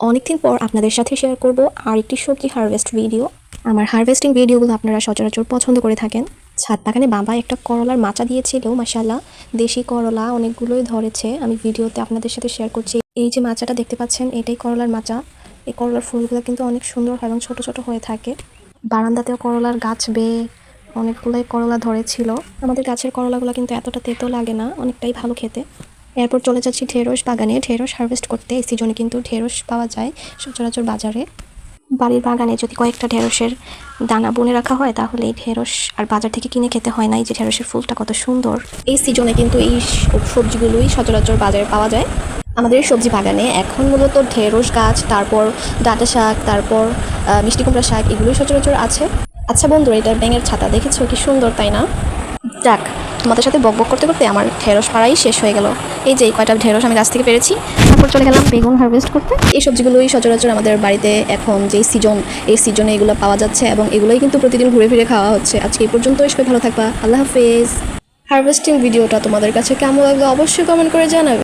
অনেকদিন পর আপনাদের সাথে শেয়ার করব আরেকটি সবজি হারভেস্ট ভিডিও। আমার হারভেস্টিং ভিডিওগুলো আপনারা সচরাচর পছন্দ করে থাকেন। ছাদ বাগানে বাবা একটা করলার মাচা দিয়েছিল, মাশাআল্লাহ দেশি করলা অনেকগুলোই ধরেছে। আমি ভিডিওতে আপনাদের সাথে শেয়ার করছি। এই যে মাচাটা দেখতে পাচ্ছেন, এটাই করলার মাচা। এই করলার ফুলগুলো কিন্তু অনেক সুন্দর এবং ছোট ছোট হয়ে থাকে। বারান্দাতেও করলার গাছ বেয়ে অনেকগুলোই করলা ধরেছিল। আমাদের গাছের করলাগুলো কিন্তু এতটা তেতো লাগে না, অনেকটাই ভালো খেতে। এরপর চলে যাচ্ছি ঢেঁড়স বাগানে ঢেঁড়স হারভেস্ট করতে। এই সিজনে কিন্তু ঢেঁড়স পাওয়া যায় সচরাচর বাজারে। বাড়ির বাগানে যদি কয়েকটা ঢেঁড়সের দানা বুনে রাখা হয় তাহলে এই ঢেঁড়স আর বাজার থেকে কিনে খেতে হয় না। এই যে ঢেঁড়সের ফুলটা কত সুন্দর। এই সিজনে কিন্তু এই সবজিগুলোই সচরাচর বাজারে পাওয়া যায়। আমাদের সবজি বাগানে এখন মূলত ঢেঁড়স গাছ, তারপর ডাঁটা শাক, তারপর মিষ্টি কুমড়া শাক, এগুলোই সচরাচর আছে। আচ্ছা বন্ধুরা, এটা ব্যাঙের ছাতা দেখেছো কি সুন্দর, তাই না? যাক, তোমাদের সাথে বকবক করতে করতে আমার ঢেঁড়স পাড়াই শেষ হয়ে গেল। এই যে কয়টা ঢেঁড়স আমি গাছ থেকে পেরেছি। তারপর চলে গেলাম বেগুন হারভেস্ট করতে। এই সবজিগুলোই সচরাচর আমাদের বাড়িতে এখন যেই সিজন, এই সিজনে এগুলো পাওয়া যাচ্ছে এবং এগুলোই কিন্তু প্রতিদিন ঘুরে ফিরে খাওয়া হচ্ছে। আজকে এই পর্যন্তই, সবাই ভালো থাকবা, আল্লাহ হাফেজ। হারভেস্টিং ভিডিওটা তোমাদের কাছে কেমন লাগলো অবশ্যই কমেন্ট করে জানাবে।